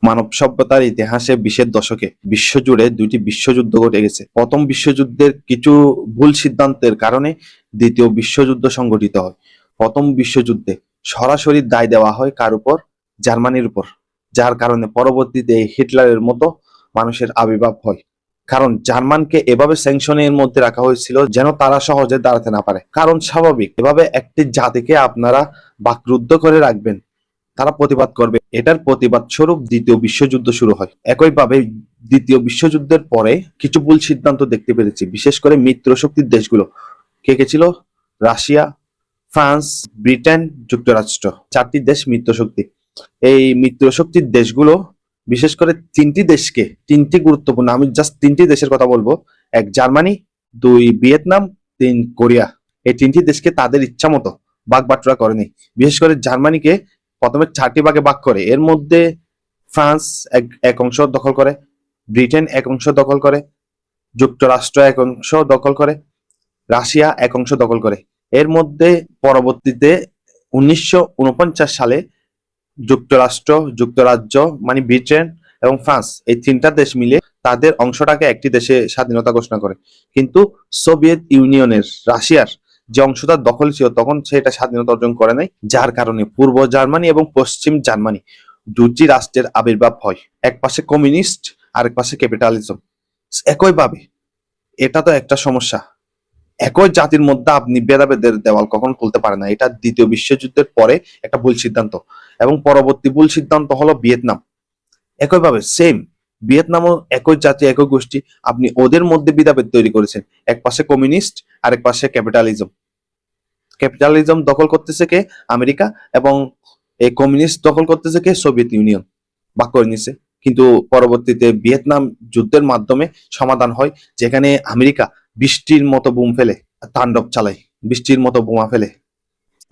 মানব সভ্যতার ইতিহাসে 20-এর দশকে বিশ্বজুড়ে দুইটি বিশ্বযুদ্ধ ঘটে গেছে। প্রথম বিশ্বযুদ্ধের কিছু ভুল সিদ্ধান্তের কারণে দ্বিতীয় বিশ্বযুদ্ধ সংঘটিত হয়। প্রথম বিশ্বযুদ্ধে সরাসরি দায় দেওয়া হয় কার উপর? জার্মানির উপর, যার কারণে পরবর্তীতে হিটলারের মতো মানুষের আবির্ভাব হয়। কারণ জার্মানকে এভাবে স্যাংশনের মধ্যে রাখা হয়েছিল যেন তারা সহজে দাঁড়াতে না পারে। কারণ স্বাভাবিক, এভাবে একটি জাতিকে আপনারা বাকরুদ্ধ করে রাখবেন, তারা প্রতিবাদ করবে। এটার প্রতিবাদ স্বরূপ দ্বিতীয় বিশ্বযুদ্ধ শুরু হয়। একইভাবে দ্বিতীয় বিশ্বযুদ্ধের পরে কিছু ভুল সিদ্ধান্ত দেখতে পেরেছি, বিশেষ করে মিত্রশক্তির দেশগুলো। কে কে ছিল? রাশিয়া, ফ্রান্স, ব্রিটেন, যুক্তরাষ্ট্র, 4টি দেশ মিত্রশক্তি। এই মিত্রশক্তির দেশগুলো বিশেষ করে তিনটি গুরুত্বপূর্ণ, আমি জাস্ট 3টি দেশের কথা বলবো। 1 জার্মানি, 2 ভিয়েতনাম, 3 কোরিয়া। এই 3টি দেশকে তাদের ইচ্ছা মতো ভাগ বাটোয়ারা করেনি। বিশেষ করে জার্মানিকে প্রথমে 4টি ভাগে ভাগ করে। এর মধ্যে ফ্রান্স এক অংশ দখল করে, ব্রিটেন এক অংশ দখল করে, যুক্তরাষ্ট্র এক অংশ দখল করে, রাশিয়া এক অংশ দখল করে। এর মধ্যে পরবর্তীতে 1949 সালে যুক্তরাজ্য মানে ব্রিটেন এবং ফ্রান্স, এই 3টা দেশ মিলে তাদের অংশটাকে একটি দেশে স্বাধীনতা ঘোষণা করে। কিন্তু সোভিয়েত ইউনিয়নের, রাশিয়ার যে অংশটা দখল ছিল তখন সেটা স্বাধীনতা অর্জন করে নাই, যার কারণে পূর্ব জার্মানি এবং পশ্চিম জার্মানি দুটি রাষ্ট্রের আবির্ভাব হয়। এক পাশে কমিউনিস্ট, আরেক পাশে ক্যাপিটালিজম। একইভাবে এটা তো একটা সমস্যা, একই জাতির মধ্যে আপনি ভেদাভেদের দেওয়াল কখন খুলতে পারে না। এটা দ্বিতীয় বিশ্বযুদ্ধের পরে একটা ভুল সিদ্ধান্ত। এবং পরবর্তী ভুল সিদ্ধান্ত হলো ভিয়েতনাম। একইভাবে সেম, ভিয়েতনামও একই জাতি, একই গোষ্ঠী, আপনি ওদের মধ্যে ভেদাভেদ তৈরি করেছেন। এক পাশে কমিউনিস্ট, আরেক পাশে ক্যাপিটালিজম দখল করতেছে কে? আমেরিকা। এবং এই কমিউনিস্ট দখল করতেছে কে? সোভিয়েত ইউনিয়ন ভাগ করে নিছে। কিন্তু পরবর্তীতে ভিয়েতনাম যুদ্ধের মাধ্যমে সমাধান হয়, যেখানে আমেরিকা বৃষ্টির মতো বুম ফেলে, তাণ্ডব চালায়, বৃষ্টির মতো বোমা ফেলে।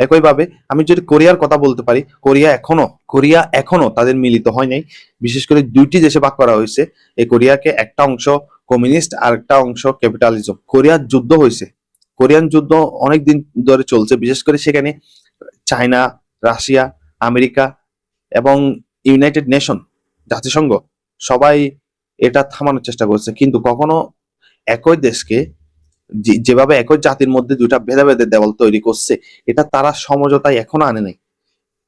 একইভাবে আমি যদি কোরিয়ার কথা বলতে পারি, কোরিয়া এখনো তাদের মিলিত হয় নাই। বিশেষ করে 2টি দেশে ভাগ করা হয়েছে এই কোরিয়াকে, একটা অংশ কমিউনিস্ট আর একটা অংশ ক্যাপিটালিজম। কোরিয়ার যুদ্ধ হয়েছে, কোরিয়ান যুদ্ধ অনেক দিন ধরে চলছে। বিশেষ করে সেখানে চায়না, রাশিয়া, আমেরিকা এবং ইউনাইটেড নেশন, জাতিসংঘ, সবাই এটা থামানোর চেষ্টা করছে। কিন্তু কখনো একই দেশকে যেভাবে একই জাতির মধ্যে দুটা ভেদাভেদের দেওয়াল তৈরি করছে, এটা তারা সমঝোতায় এখনো আনে নাই।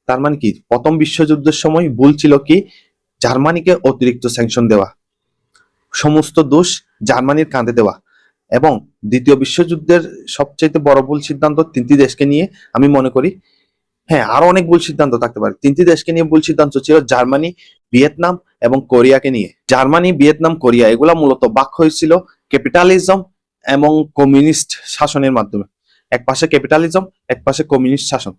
তার মানে কি, প্রথম বিশ্বযুদ্ধের সময় ভুল ছিল কি? জার্মানিকে অতিরিক্ত স্যাংশন দেওয়া, সমস্ত দোষ জার্মানির কাঁধে দেওয়া। এবং দ্বিতীয় বিশ্বযুদ্ধের সবচেয়ে বড় ভুল সিদ্ধান্ত 3টি দেশকে নিয়ে আমি মনে করি। হ্যাঁ, আরো অনেক ভুল সিদ্ধান্ত থাকতে পারে। 3টি দেশকে নিয়ে ভুল সিদ্ধান্ত ছিল জার্মানি, ভিয়েতনাম এবং কোরিয়াকে নিয়ে। জার্মানি, ভিয়েতনাম, কোরিয়া এগুলা মূলত ভাগ হয়েছিল ক্যাপিটালিজম এবং কমিউনিস্ট শাসনের মাধ্যমে। এক পাশে ক্যাপিটালিজম, এক পাশে কমিউনিস্ট শাসন।